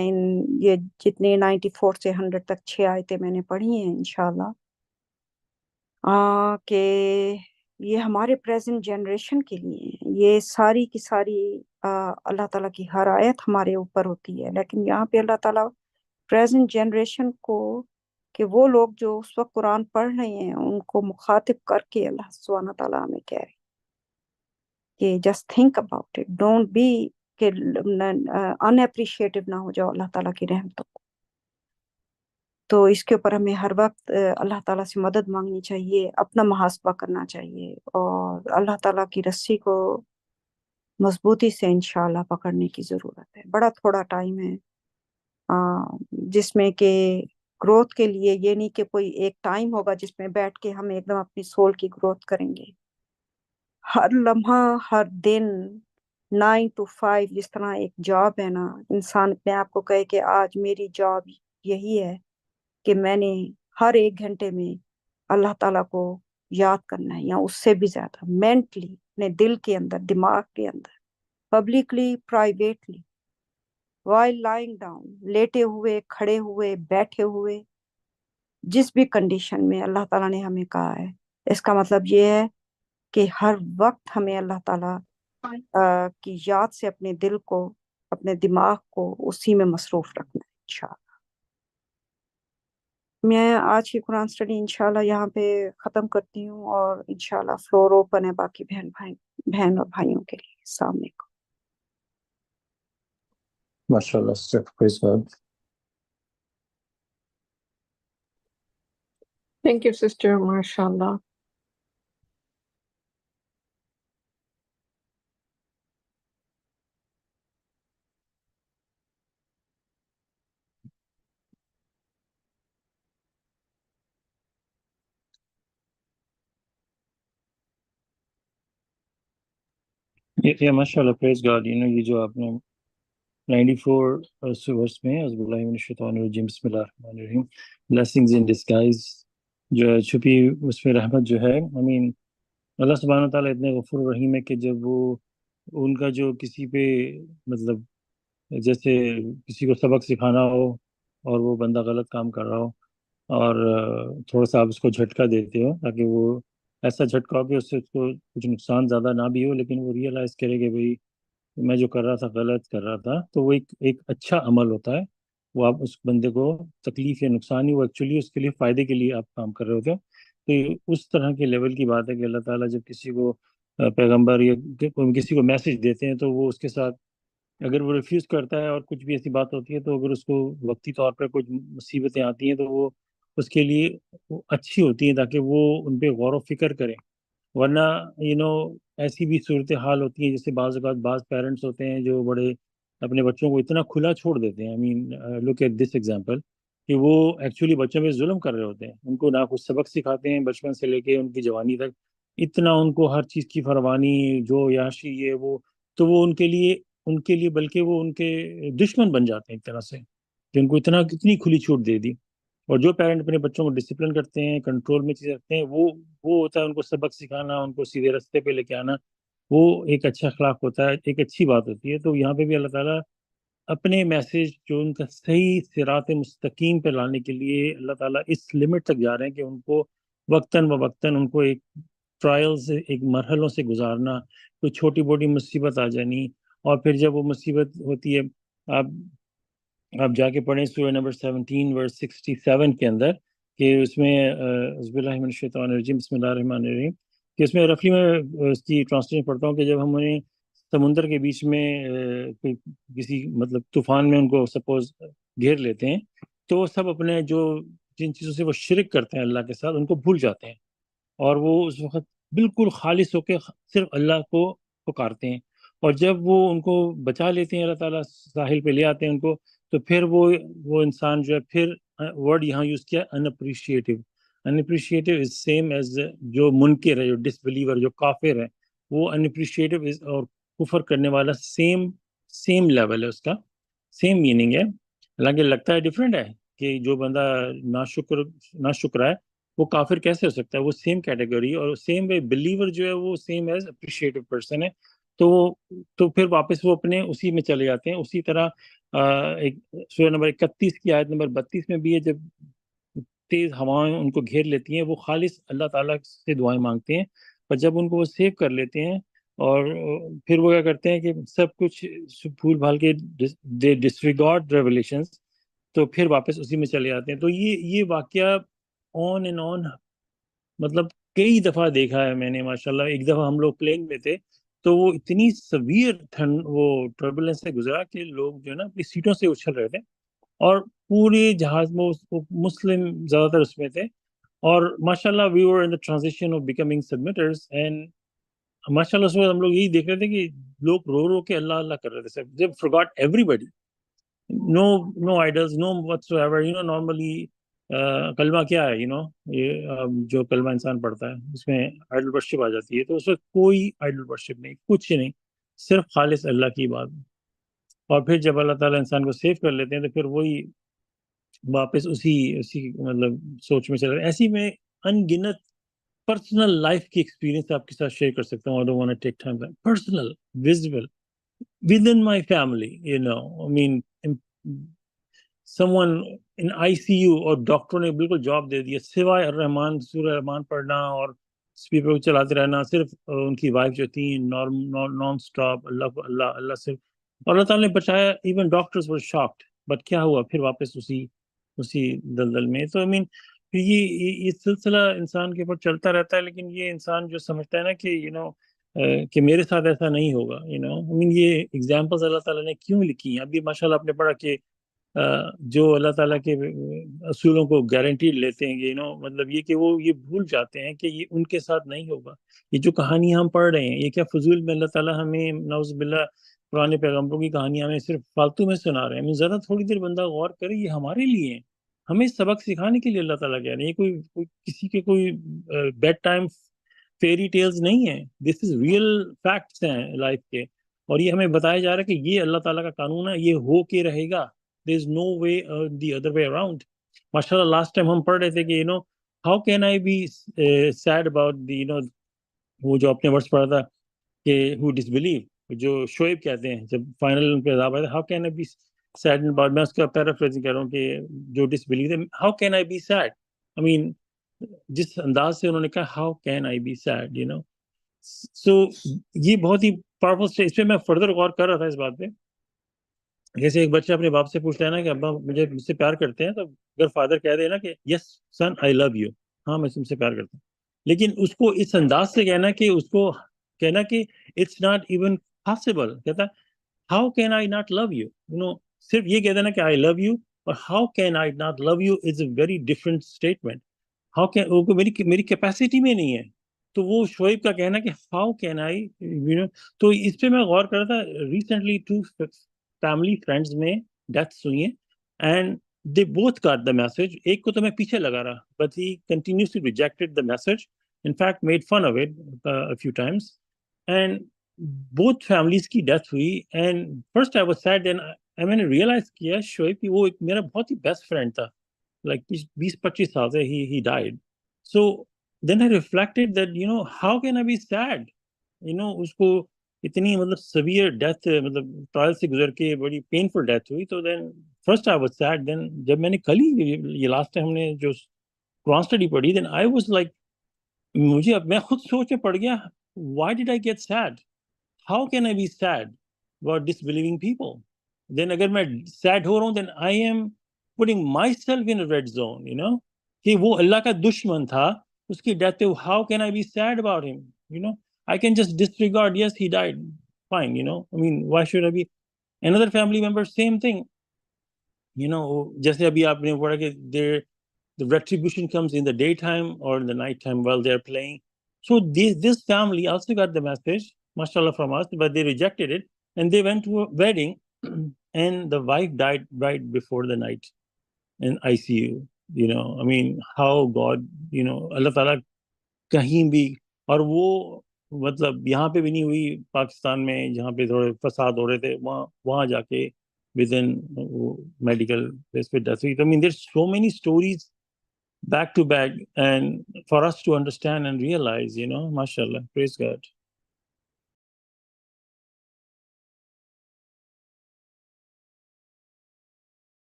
یہ جتنے 94 سے 100 تک 6 آیتیں میں نے پڑھی ہیں انشاءاللہ، کہ یہ ہمارے پریزنٹ جنریشن کے لیے ہیں. یہ ساری کی ساری اللہ تعالیٰ کی ہر آیت ہمارے اوپر ہوتی ہے، لیکن یہاں پہ اللہ تعالیٰ پریزنٹ جنریشن کو، کہ وہ لوگ جو اس وقت قرآن پڑھ رہے ہیں ان کو مخاطب کر کے اللہ سبحانہ تعالیٰ ہمیں کہہ رہے کہ just think about it, don't be کہ ان اپریشیٹو نہ ہو جاؤ اللہ تعالیٰ کی رحمتوں کو. تو اس کے اوپر ہمیں ہر وقت اللہ تعالیٰ سے مدد مانگنی چاہیے، اپنا محاسبہ کرنا چاہیے، اور اللہ تعالیٰ کی رسی کو مضبوطی سے انشاءاللہ پکڑنے کی ضرورت ہے. بڑا تھوڑا ٹائم ہے جس میں کہ گروتھ کے لیے، یہ نہیں کہ کوئی ایک ٹائم ہوگا جس میں بیٹھ کے ہم ایک دم اپنی سول کی گروتھ کریں گے. ہر لمحہ، ہر دن 9 to 5 جس طرح ایک جاب ہے نا، انسان اپنے آپ کو کہے کہ آج میری جاب یہی ہے کہ میں نے ہر 1 گھنٹے میں اللہ تعالیٰ کو یاد کرنا ہے، یا اس سے بھی زیادہ مینٹلی، اپنے دل کے اندر، دماغ کے اندر، publicly, privately. while lying down, لیٹے ہوئے, کھڑے ہوئے, بیٹھے ہوئے, جس بھی کنڈیشن میں اللہ تعالیٰ نے ہمیں کہا ہے. اس کا مطلب یہ ہے کہ ہر وقت ہمیں اللہ تعالیٰ کی یاد سے اپنے دل کو, اپنے دماغ کو اسی میں مصروف رکھنا ہے انشاءاللہ. میں آج کی قرآن اسٹڈی انشاءاللہ یہاں پہ ختم کرتی ہوں, اور انشاءاللہ فلور اوپن ہے باقی بہن اور بھائیوں کے لیے. السلام علیکم. MashaAllah, sister, praise God. Thank you, sister. MashaAllah. Yeah, MashaAllah, praise God. یہ جو آپ نے 94 ورس میں اعوذ باللہ من الشیطان الرجیم بسم اللہ الرحمن الرحیم blessings in disguise جو ہے چھپی اس میں رحمت جو ہے اللہ سبحانہ تعالیٰ اتنے غفور رحیم ہے کہ جب وہ ان کا جو کسی پہ مطلب جیسے کسی کو سبق سکھانا ہو اور وہ بندہ غلط کام کر رہا ہو اور تھوڑا سا آپ اس کو جھٹکا دیتے ہو تاکہ وہ ایسا جھٹکا ہو کہ اس سے اس کو کچھ نقصان زیادہ نہ بھی ہو لیکن وہ ریئلائز کرے کہ بھئی میں جو کر رہا تھا غلط کر رہا تھا, تو وہ ایک اچھا عمل ہوتا ہے. وہ آپ اس بندے کو تکلیف یا نقصان ہی وہ ایکچولی اس کے لیے فائدے کے لیے آپ کام کر رہے ہوتے ہو. تو یہ اس طرح کے لیول کی بات ہے کہ اللہ تعالیٰ جب کسی کو پیغمبر یا کسی کو میسج دیتے ہیں تو وہ اس کے ساتھ اگر وہ ریفیوز کرتا ہے اور کچھ بھی ایسی بات ہوتی ہے تو اگر اس کو وقتی طور پر کچھ مصیبتیں آتی ہیں تو وہ اس کے لیے اچھی ہوتی ہیں تاکہ وہ ان پہ غور و فکر کریں. ورنہ ایسی بھی صورتحال ہوتی ہیں جیسے بعض اوقات بعض پیرنٹس ہوتے ہیں جو بڑے اپنے بچوں کو اتنا کھلا چھوڑ دیتے ہیں. لک ایٹ دس ایگزامپل کہ وہ ایکچولی بچوں پہ ظلم کر رہے ہوتے ہیں. ان کو نہ کچھ سبق سکھاتے ہیں بچپن سے لے کے ان کی جوانی تک, اتنا ان کو ہر چیز کی فروانی جو یاشی یہ وہ, تو وہ ان کے لیے بلکہ وہ ان کے دشمن بن جاتے ہیں ایک طرح سے کہ ان کو اتنی کھلی چھوٹ دے دی. اور جو پیرنٹ اپنے بچوں کو ڈسپلن کرتے ہیں, کنٹرول میں چیزیں رکھتے ہیں, وہ ہوتا ہے ان کو سبق سکھانا, ان کو سیدھے راستے پہ لے کے آنا. وہ ایک اچھا اخلاق ہوتا ہے, ایک اچھی بات ہوتی ہے. تو یہاں پہ بھی اللہ تعالیٰ اپنے میسیج جو ان کا صحیح صراط مستقیم پہ لانے کے لیے اللہ تعالیٰ اس لمٹ تک جا رہے ہیں کہ ان کو وقتاً وقتاً ان کو ایک ٹرائل سے, ایک مرحلوں سے گزارنا. کوئی چھوٹی موٹی مصیبت آ جانی اور پھر جب وہ مصیبت ہوتی ہے, آپ جا کے پڑھیں سورہ نمبر 17 ورس 67 کے اندر کہ اس میں اعوذ باللہ من الشیطان الرجیم بسم اللہ الرحمن الرحیم کہ اس میں رفلی میں اس کی ٹرانسلیشن پڑھتا ہوں کہ جب ہم انہیں سمندر کے بیچ میں کسی مطلب طوفان میں ان کو سپوز گھیر لیتے ہیں تو وہ سب اپنے جن چیزوں سے وہ شرک کرتے ہیں اللہ کے ساتھ ان کو بھول جاتے ہیں اور وہ اس وقت بالکل خالص ہو کے صرف اللہ کو پکارتے ہیں. اور جب وہ ان کو بچا لیتے ہیں اللہ تعالیٰ ساحل پہ لے آتے ہیں ان کو, تو پھر وہ انسان جو ہے پھر ورڈ یہاں یوز کیا انپریشیٹو از سیم ایز جو منکر ہے, جو ڈس بلیور, جو کافر ہے, وہ انپریشیٹو اور کفر کرنے والا سیم لیول ہے, اس کا سیم میننگ ہے. حالانکہ لگتا ہے ڈفرینٹ ہے کہ جو بندہ ناشکر ہے وہ کافر کیسے ہو سکتا ہے, وہ سیم کیٹیگری اور سیم وے بلیور جو ہے وہ سیم ایز اپریشیٹو پرسن ہے. تو پھر واپس وہ اپنے اسی میں چلے جاتے ہیں. اسی طرح ایک سورہ نمبر 31 کی آیت نمبر 32 میں بھی ہے, جب تیز ہوائیں ان کو گھیر لیتی ہیں وہ خالص اللہ تعالیٰ سے دعائیں مانگتے ہیں, پر جب ان کو وہ سیو کر لیتے ہیں اور پھر وہ کیا کرتے ہیں کہ سب کچھ بھول بھال کے دے ڈسریگارڈ ریولیشنز, تو پھر واپس اسی میں چلے جاتے ہیں. تو یہ واقعہ آن اینڈ آن مطلب کئی دفعہ دیکھا ہے میں نے ماشاءاللہ. ایک دفعہ ہم لوگ پلین میں تھے تو وہ اتنی سویر وہ ٹربولنس سے گزرا کہ لوگ جو ہے نا اپنی سیٹوں سے اچھل رہے تھے اور پورے جہاز میں مسلم زیادہ تر اس میں تھے. اور ماشاءاللہ وی ور ان دی ٹرانزیشن آف بیکمنگ سبمٹرز اینڈ ماشاءاللہ اس وقت ہم لوگ یہی دیکھ رہے تھے کہ لوگ رو کے اللہ اللہ کر رہے تھے. جب forgot everybody, no idols, no whatsoever, normally کلمہ کیا ہے یہ جو کلمہ انسان پڑھتا ہے اس میں آئیڈل ورشپ آ جاتی ہے. تو اس وقت کوئی آئیڈل ورشپ نہیں, کچھ نہیں, صرف خالص اللہ کی بات. اور پھر جب اللہ تعالیٰ انسان کو سیو کر لیتے ہیں تو پھر وہی واپس اسی مطلب سوچ میں چل رہے. ایسی میں ان گنت پرسنل لائف کی ایکسپیرینس آپ کے ساتھ شیئر کر سکتا ہوں. I don't want to take time. Personal, visible, within my family, someone in ICU اور ڈاکٹروں نے بالکل جواب دے دیا سوائے الرحمان سورہ رحمان پڑھنا اور اسپیکر کو چلاتے رہنا، صرف ان کی وائف جو تھی نان اسٹاپ اللہ اللہ اللہ صرف، اور اللہ تعالیٰ نے بچایا. Even doctors were shocked, but کیا ہوا پھر واپس اسی دلدل میں. تو یہ سلسلہ انسان کے اوپر چلتا رہتا ہے، لیکن یہ انسان جو سمجھتا ہے نا کہ کہ میرے ساتھ ایسا نہیں ہوگا، یہ ایگزامپلز اللہ تعالیٰ نے کیوں لکھی ہیں. ابھی ماشاء اللہ آپ نے پڑھا کہ جو اللہ تعالیٰ کے اصولوں کو گارنٹی لیتے ہیں مطلب یہ کہ وہ یہ بھول جاتے ہیں کہ یہ ان کے ساتھ نہیں ہوگا. یہ جو کہانیاں ہم پڑھ رہے ہیں یہ کیا فضول میں اللہ تعالیٰ ہمیں نعوذ باللہ پرانے پیغمبروں کی کہانیاں ہمیں صرف فالتو میں سنا رہے ہیں. ذرا تھوڑی دیر بندہ غور کرے، یہ ہمارے لیے ہیں، ہمیں سبق سکھانے کے لیے اللہ تعالیٰ کہہ رہے ہیں. یہ کوئی کسی کے کوئی بیڈ ٹائم فیری ٹیلز نہیں ہیں، دس از ریئل فیکٹس ہیں لائف کے. اور یہ ہمیں بتایا جا رہا ہے کہ یہ اللہ تعالیٰ کا قانون ہے، یہ ہو کے رہے گا. there is no way the other way around. MashaAllah, last time ہم پڑھ رہے تھے کہ how can I be sad about the وہ جو اپنے ورڈز پڑھا تھا کہ who disbelieve، جو شعیب کہتے ہیں جب فائنل ان پہ عذاب آیا تھا how can I be sad about، میں اس کا پیرافریزنگ کر رہا ہوں کہ جو ڈسبلیو ہے how can I be sad، جس انداز سے انہوں نے کہا how can I be sad so یہ بہت ہی پاورفل ہے. اس پہ میں فردر غور کر رہا تھا اس بات پہ. جیسے ایک بچہ اپنے باپ سے پوچھتا ہے نا کہ ابا مجھ سے پیار کرتے ہیں، تو اگر فادر کہہ دے نا کہ یس سن آئی لو یو، ہاں میں تم سے پیار کرتا ہوں، لیکن اس کو اس انداز سے کہنا کہ اس کو کہنا کہ اٹس ناٹ ایون پاسبل، کہتا how can I not love you, صرف یہ کہہ دینا کہ آئی لو یو اور how can I not love you is a very different statement. How can میری کیپیسٹی میں نہیں ہے. تو وہ شعیب کا کہنا کہ ہاؤ کین آئی تو اس پہ میں غور کر رہا تھا. ریسنٹلی 2 فیملی فرینڈز میں ڈیتھس ہوئی ہیں and they both got the message. ایک کو تو میں پیچھے لگا رہا but he continuously rejected the message, in fact made fun of it a few times and both families کی ڈیتھ ہوئی. And first I was sad, then میں نے ریئلائز کیا شعیب کہ وہ ایک میرا بہت ہی بیسٹ فرینڈ تھا، لائک 20-25 سال سے he died. So then I reflected that how can I be sad، اس کو اتنی مطلب سیویئر ڈیتھ، مطلب ٹرائل سے گزر کے بڑی پینفل ڈیتھ ہوئی. تو then first I was sad, then جب میں نے کل ہی یہ لاسٹ ٹائم ہم نے جو قرآن اسٹڈی پڑھی، دین آئی واز لائک میں خود سوچ میں پڑ گیا why did I get sad, how can I be sad about disbelieving people. Then اگر میں سیڈ ہو رہا ہوں then I am putting myself in a red zone کہ وہ اللہ کا دشمن تھا، اس کی ڈیتھ پہ how can I be sad about him I can just disregard, yes he died, fine why should I be. Another family member same thing جیسے ابھی آپ نے پڑھا کہ the retribution comes in the daytime or in the night time while they are playing. So this family also got the message, mashallah, from us, but they rejected it and they went to a wedding and the wife died right before the night in ICU. How God اللہ تعالیٰ کہیں بھی، اور وہ مطلب یہاں پہ بھی نہیں ہوئی پاکستان میں جہاں پہ تھوڑے فساد ہو رہے تھے، وہاں جا کے within medical place پہ ڈیتھ ہوئی. there's so many stories back to back and for us to understand and realize mashallah, praise God.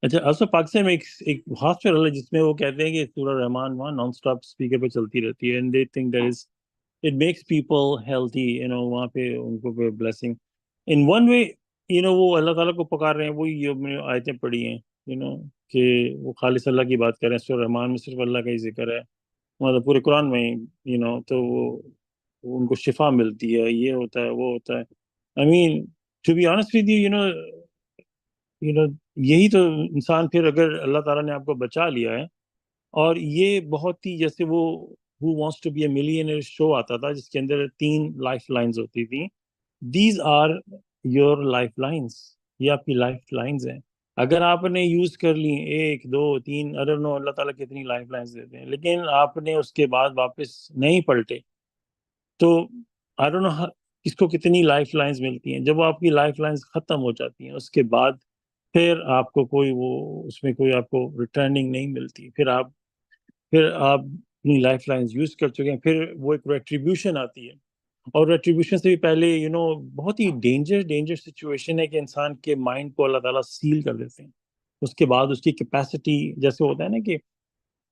اچھا also پاکستان میں ایک ہاسپٹل ہے جس میں وہ کہتے ہیں کہ سورہ رحمان وہاں نان اسٹاپ اسپیکر پہ چلتی رہتی ہے and they think that is it makes people healthy وہاں پہ ان کو blessing in one way وہ اللہ تعالیٰ کو پکار رہے ہیں. وہی آیتیں پڑھی ہیں کہ وہ خالص اللہ کی بات کر رہے ہیں. سورہ رحمان میں صرف اللہ کا ہی ذکر ہے، مطلب پورے قرآن میں تو وہ ان کو شفا ملتی ہے، یہ ہوتا ہے وہ ہوتا ہے. to be honest with you یہی تو انسان پھر اگر اللہ تعالیٰ نے آپ کو بچا لیا ہے، اور یہ بہت ہی جیسے وہ Who Wants to be a Millionaire شو آتا تھا جس کے اندر 3 لائف لائنز ہوتی تھیں. These are your life lines، یہ آپ کی لائف لائنز ہیں. اگر آپ نے یوز کر لی 1 2 3 I don't know اللہ تعالیٰ کتنی لائف لائنز دیتے ہیں، لیکن آپ نے اس کے بعد واپس نہیں پلٹے تو I don't know اس کو کتنی لائف لائنز ملتی ہیں. جب وہ آپ کی لائف لائنز ختم ہو جاتی ہیں اس کے بعد پھر آپ کو کوئی اس میں کوئی آپ کو ریٹرننگ نہیں ملتی. پھر آپ اپنی لائف لائنز یوز کر چکے ہیں، پھر وہ ایک ریٹریبیوشن آتی ہے. اور ریٹریبیوشن سے بھی پہلے بہت ہی ڈینجر سچویشن ہے کہ انسان کے مائنڈ کو اللہ تعالیٰ سیل کر دیتے ہیں. اس کے بعد اس کی کیپیسٹی جیسے ہوتا ہے نا کہ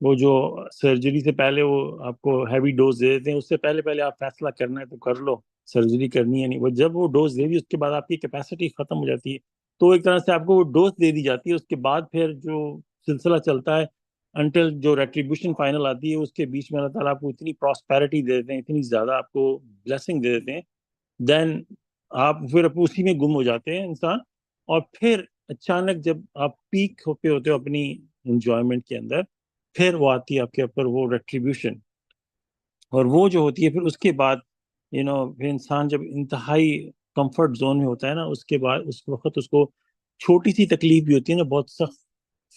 وہ جو سرجری سے پہلے وہ آپ کو ہیوی ڈوز دے دیتے ہیں، اس سے پہلے آپ فیصلہ کرنا ہے تو کر لو، سرجری کرنی ہے نہیں. وہ جب وہ ڈوز دے دی اس کے بعد آپ کی کیپیسٹی ختم ہو جاتی ہے، تو ایک طرح سے آپ کو وہ ڈوز دے دی جاتی ہے. اس کے بعد پھر جو سلسلہ چلتا ہے انٹل جو ریٹریبیوشن فائنل آتی ہے، اس کے بیچ میں اللہ تعالیٰ آپ کو اتنی پراسپیرٹی دے دیتے ہیں، اتنی زیادہ آپ کو بلیسنگ دے دیتے ہیں، دین آپ پھر اسی میں گم ہو جاتے ہیں انسان. اور پھر اچانک جب آپ پیک پہ ہوتے ہو اپنی انجوائمنٹ کے اندر، پھر وہ آتی ہے آپ کے اوپر وہ ریٹریبیوشن. اور وہ جو ہوتی ہے پھر اس کے بعد پھر انسان جب انتہائی کمفرٹ زون میں ہوتا ہے نا، اس کے بعد اس وقت اس کو چھوٹی سی تکلیف بھی ہوتی ہے نا، بہت سخت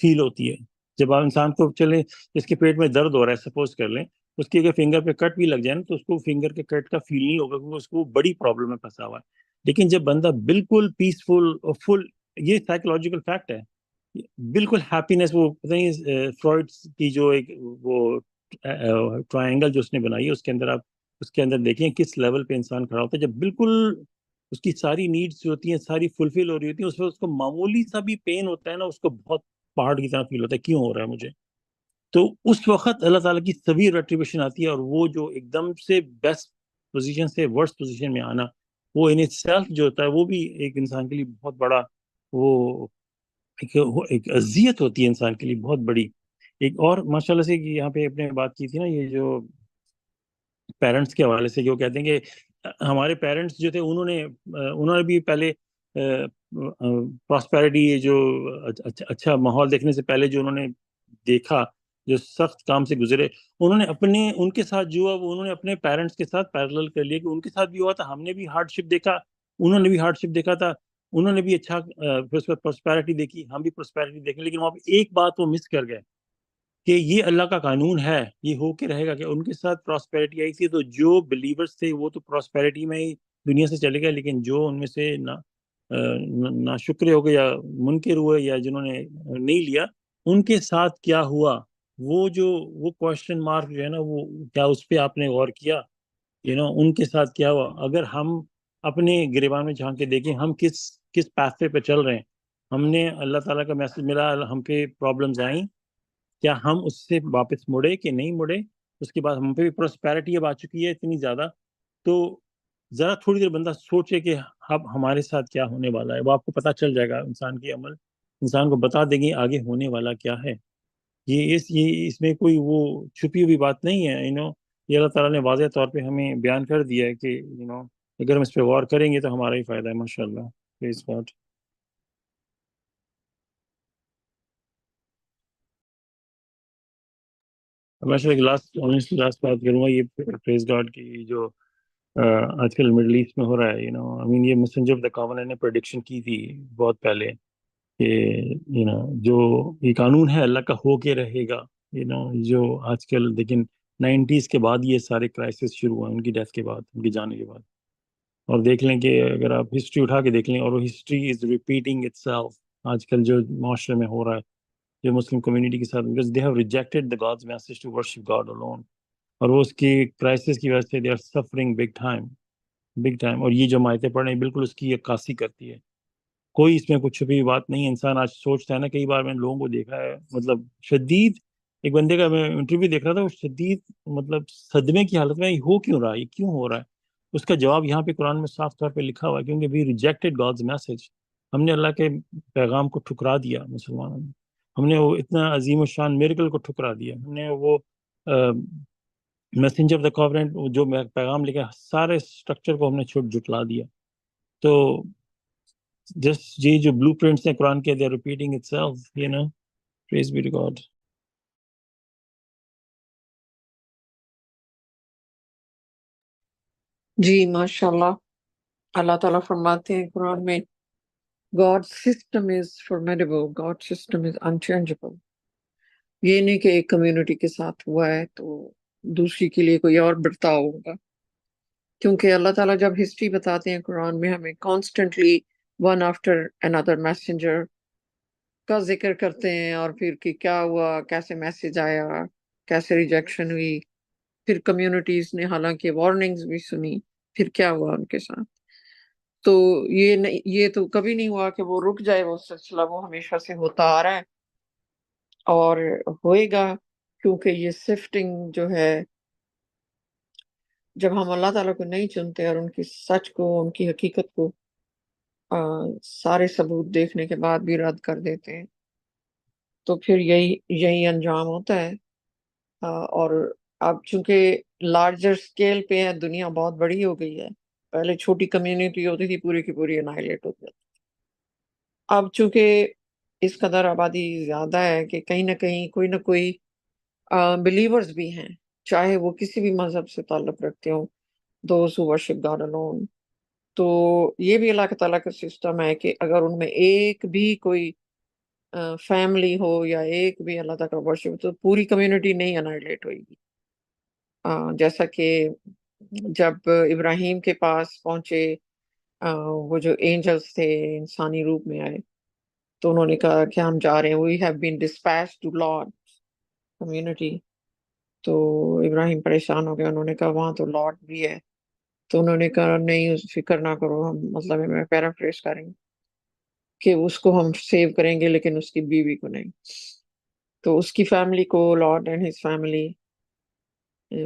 فیل ہوتی ہے. جب آپ انسان کو چلیں جس کے پیٹ میں درد ہو رہا ہے، سپوز کر لیں اس کے اگر فنگر پہ کٹ بھی لگ جائے نا، تو اس کو فنگر کے کٹ کا فیل نہیں ہوگا کیونکہ اس کو بڑی پرابلم میں پھنسا ہوا ہے. لیکن جب بندہ بالکل پیسفل اور فل، یہ سائیکولوجیکل فیکٹ ہے، بالکل ہیپینس، وہ پتہ نہیں فرائڈ کی جو ایک وہ ٹرائنگل جو اس نے بنائی ہے، اس کے اندر آپ اس کے اندر دیکھیں کس لیول پہ انسان کھڑا ہوتا ہے جب بالکل اس کی ساری نیڈس جو ہوتی ہیں ساری فلفل ہو رہی ہوتی ہیں، اس وقت اس کو معمولی سا بھی پین ہوتا ہے نا، اس کو بہت پہاڑ کی طرح فیل ہوتا ہے، کیوں ہو رہا ہے مجھے. تو اس وقت اللہ تعالیٰ کی سویر ریٹریبیوشن آتی ہے، اور وہ جو ایک دم سے بیسٹ پوزیشن سے ورسٹ پوزیشن میں آنا، وہ ان اٹ سیلف جو ہوتا ہے وہ بھی ایک انسان کے لیے بہت بڑا وہ ایک اذیت ہوتی ہے انسان کے لیے بہت بڑی. ایک اور ماشاء اللہ سے یہاں پہ اپنے بات کی تھی نا، یہ جو پیرنٹس کے حوالے سے جو کہتے ہیں کہ ہمارے پیرنٹس جو تھے انہوں نے بھی پہلے پراسپیرٹی جو اچھا ماحول دیکھنے سے پہلے جو انہوں نے دیکھا، جو سخت کام سے گزرے، انہوں نے ان کے ساتھ جو ہوا وہ انہوں نے اپنے پیرنٹس کے ساتھ پیرلل کر لیا کہ ان کے ساتھ بھی ہوا تھا، ہم نے بھی ہارڈ شپ دیکھا، انہوں نے بھی ہارڈ شپ دیکھا تھا، انہوں نے بھی اچھا پراسپیرٹی دیکھی، ہم بھی پراسپیرٹی دیکھیں. لیکن وہاں پہ ایک بات وہ مس کر گئے کہ یہ اللہ کا قانون ہے، یہ ہو کے رہے گا کہ ان کے ساتھ پراسپیرٹی آئی تھی تو جو بلیورز تھے وہ تو پراسپیرٹی میں ہی دنیا سے چلے گئے، لیکن جو ان میں سے نا شکر ہو گئے یا منکر ہوئے یا جنہوں نے نہیں لیا، ان کے ساتھ کیا ہوا، وہ کوشچن مارک جو ہے نا، وہ کیا اس پہ آپ نے غور کیا؟ ان کے ساتھ کیا ہوا؟ اگر ہم اپنے گریبان میں جھانک کے دیکھیں ہم کس پاسے پہ چل رہے ہیں. ہم نے اللہ تعالیٰ کا میسج ملا، ہم پہ پرابلمز آئیں، کیا ہم اس سے واپس مڑے کہ نہیں مڑے؟ اس کے بعد ہم پہ بھی پراسپیرٹی اب آ چکی ہے اتنی زیادہ، تو ذرا تھوڑی دیر بندہ سوچے کہ اب ہمارے ساتھ کیا ہونے والا ہے. وہ آپ کو پتہ چل جائے گا، انسان کی عمل انسان کو بتا دیں گے آگے ہونے والا کیا ہے. یہ اس میں کوئی وہ چھپی ہوئی بات نہیں ہے. یہ اللہ تعالیٰ نے واضح طور پہ ہمیں بیان کر دیا ہے کہ اگر ہم اس پہ غور کریں گے تو ہمارا ہی فائدہ ہے. ماشاء اللہ. Please God. میں لاسٹ بات کروں گا، یہ پریز گاڈ کی جو آج کل مڈل ایسٹ میں ہو رہا ہے. یہ میسنجر آف دا کامن نے پریڈکشن کی تھی بہت پہلے کہ جو یہ قانون ہے اللہ کا ہو کے رہے گا. جو آج کل لیکن 90s کے بعد یہ سارے کرائسس شروع ہوئے ان کی ڈیتھ کے بعد، ان کے جانے کے بعد. اور دیکھ لیں کہ اگر آپ ہسٹری اٹھا کے دیکھ لیں، اور وہ history is repeating it self. آج کل جو معاشرے میں ہو رہا ہے جو مسلم کمیونٹی کے ساتھ، because they have rejected the God's message to worship God alone. اور وہ اس کی کرائسس کی وجہ سے they are suffering big time. اور یہ جو آیتیں پڑھ رہے ہیں بالکل اس کی عکاسی کرتی ہے. کوئی اس میں کچھ چھپی بات نہیں ہے. انسان آج سوچتا ہے نا، کئی بار میں لوگوں کو دیکھا ہے مطلب شدید، ایک بندے کا میں انٹرویو دیکھ رہا تھا، وہ شدید مطلب صدمے کی حالت میں، یہ ہو کیوں رہا ہے، یہ کیوں ہو رہا ہے؟ اس کا جواب یہاں پہ قرآن میں صاف طور پہ لکھا ہوا ہے، کیونکہ we rejected God's message. ہم نے اللہ کے پیغام کو ٹھکرا دیا. مسلمانوں نے ہم نے وہ اتنا عظیم الشان میریکل کو ٹھکرا دیا. ہم نے وہ میسنجر آف دا کووننٹ جو پیغام لکھا، سارے اسٹرکچر کو ہم نے جھٹلا دیا. تو جسٹ یہ جو بلو پرنٹس ہیں قرآن کے، they are repeating itself, praise be to God. جی ماشاءاللہ. اللہ تعالیٰ فرماتے ہیں قرآن میں God's system is formidable, God's system is unchangeable. یہ نہیں کہ ایک کمیونٹی کے ساتھ ہوا ہے تو دوسری کے لیے کوئی اور برتاؤ ہوگا، کیونکہ اللہ تعالیٰ جب ہسٹری بتاتے ہیں قرآن میں ہمیں constantly one after another messenger کا ذکر کرتے ہیں، اور پھر کہ کیا ہوا، کیسے میسج آیا، کیسے ریجیکشن ہوئی. پھر کمیونٹیز نے حالانکہ وارننگز بھی سنی، پھر کیا ہوا ان کے ساتھ. تو یہ تو کبھی نہیں ہوا کہ وہ رک جائے وہ سلسلہ، وہ ہمیشہ سے ہوتا آ رہا ہے اور ہوئے گا، کیونکہ یہ سفٹنگ جو ہے، جب ہم اللہ تعالیٰ کو نہیں چنتے اور ان کی سچ کو، ان کی حقیقت کو سارے ثبوت دیکھنے کے بعد بھی رد کر دیتے ہیں، تو پھر یہی انجام ہوتا ہے. اور اب چونکہ لارجر اسکیل پہ ہے، دنیا بہت بڑی ہو گئی ہے. پہلے چھوٹی کمیونٹی ہوتی تھی، پوری کی پوری انائلیٹ ہو جاتی. اب چونکہ اس قدر آبادی زیادہ ہے کہ کہیں نہ کہیں کوئی نہ کوئی بلیورز بھی ہیں، چاہے وہ کسی بھی مذہب سے تعلق رکھتے ہوں، those who worship God alone. تو یہ بھی اللہ تعالیٰ کا سسٹم ہے کہ اگر ان میں ایک بھی کوئی فیملی ہو یا ایک بھی اللہ تعالیٰ کا ورشپ، تو پوری کمیونٹی نہیں انائلیٹ ہوئے گی. جیسا کہ جب ابراہیم کے پاس پہنچے وہ جو اینجلس تھے انسانی روپ میں آئے، تو انہوں نے کہا کہ ہم جا رہے ہیں، we have been dispatched to Lord community. تو ابراہیم پریشان ہو گئے، انہوں نے کہا وہاں تو لارڈ بھی ہے. تو انہوں نے کہا نہیں، فکر نہ کرو، ہم مطلب میں پیرافریز کریں گے کہ اس کو ہم سیو کریں گے لیکن اس کی بیوی کو نہیں. تو اس کی فیملی کو، lord and his family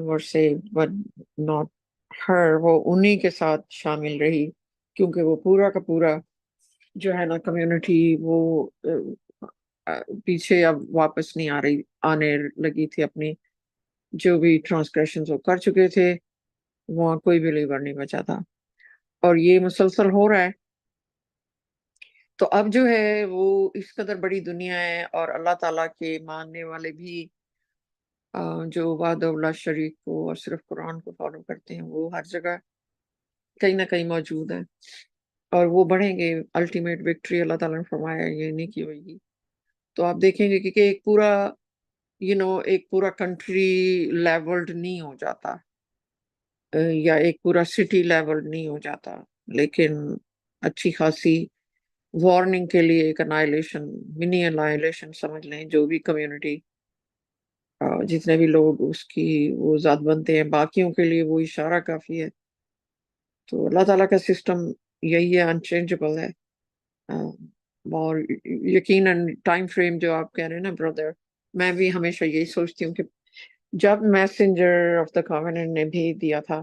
were saved but not her. وہ انہی کے ساتھ شامل رہی، کیونکہ وہ پورا کا پورا جو ہے نا کمیونٹی، وہ پیچھے اب واپس نہیں آنے لگی تھی. اپنی جو بھی ٹرانسگریشنز وہ کر چکے تھے، وہاں کوئی بلیور نہیں بچا تھا. اور یہ مسلسل ہو رہا ہے. تو اب جو ہے وہ اس قدر بڑی دنیا ہے، اور اللہ تعالیٰ کے ماننے والے بھی جو وحدہ لا شریک کو اور صرف قرآن کو فالو کرتے ہیں، وہ ہر جگہ کہیں نہ کہیں موجود ہیں، اور وہ بڑھیں گے. الٹیمیٹ وکٹری اللہ تعالیٰ نے فرمایا یہ نہیں کی ہوئے گی. تو آپ دیکھیں گے کہ ایک پورا ایک پورا کنٹری لیولڈ نہیں ہو جاتا، یا ایک پورا سٹی لیول نہیں ہو جاتا، لیکن اچھی خاصی وارننگ کے لیے ایک انائلیشن، منی انائلیشن سمجھ لیں. جو بھی کمیونٹی، جتنے بھی لوگ اس کی وہ ذات بنتے ہیں، باقیوں کے لیے وہ اشارہ کافی ہے. تو اللہ تعالیٰ کا سسٹم یہی ہے، انچینجبل ہے. اور یقیناً ٹائم فریم جو آپ کہہ رہے ہیں نا بردر، میں بھی ہمیشہ یہی سوچتی ہوں کہ جب میسنجر آف دا کاوننٹ نے بھیج دیا تھا،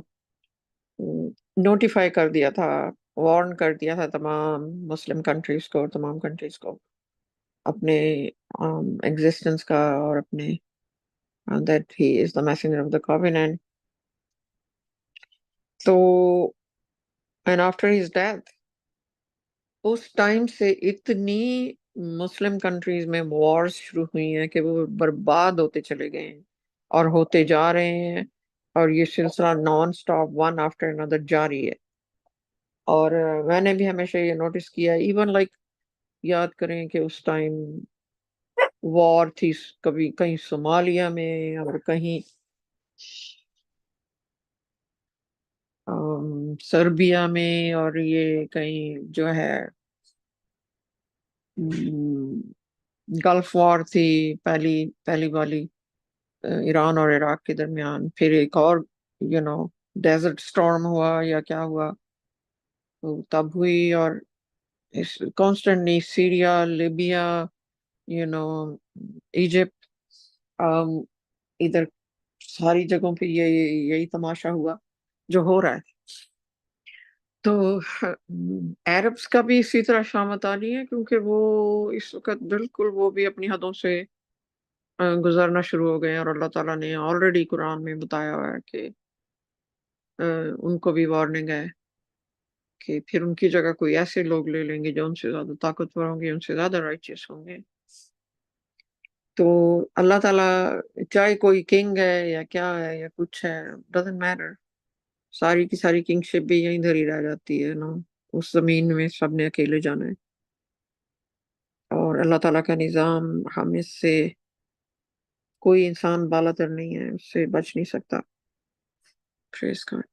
نوٹیفائی کر دیا تھا، وارن کر دیا تھا تمام مسلم کنٹریز کو اور تمام کنٹریز کو اپنے ایگزسٹنس کا، اور اپنے that he is the messenger of the covenant. تو and after his death، اس ٹائم سے اتنی مسلم کنٹریز میں وارز شروع ہوئی ہیں کہ وہ برباد ہوتے چلے گئے ہیں اور ہوتے جا رہے ہیں، اور یہ سلسلہ naan stop one after another جاری ہے. اور میں نے بھی ہمیشہ یہ نوٹس کیا، ایون لائک یاد کریں کہ اس ٹائم وار تھی، کبھی کہیں صومالیہ میں اور کہیں سربیا میں، اور یہ کہیں جو ہے گلف وار تھی پہلی والی ایران اور عراق کے درمیان. پھر ایک اور ڈیزرٹ سٹارم ہوا یا کیا ہوا، تو تب ہوئی. اور کانسٹنٹلی سیریا، لیبیا، ایجپٹ، ادھر ساری جگہوں پہ یہی تماشا ہوا جو ہو رہا ہے. تو عربس کا بھی اسی طرح شامت آنی ہے، کیونکہ وہ اس وقت بالکل وہ بھی اپنی حدوں سے گزرنا شروع ہو گئے ہیں، اور اللہ تعالیٰ نے آلریڈی قرآن میں بتایا ہوا ہے کہ ان کو بھی وارننگ ہے کہ پھر ان کی جگہ کوئی ایسے لوگ لے لیں گے جو ان سے زیادہ طاقتور ہوں گے، ان سے زیادہ رائچیس ہوں گے. تو اللہ تعالیٰ چاہے کوئی کنگ ہے یا کیا ہے یا کچھ ہے، ڈزنٹ میٹر، ساری کی ساری کنگ شپ بھی یہیں دھری رہ جاتی ہے نا. اس زمین میں سب نے اکیلے جانا ہے، اور اللہ تعالیٰ کا نظام، ہم اس سے کوئی انسان بالا تر نہیں ہے، اس سے بچ نہیں سکتا. Praise God.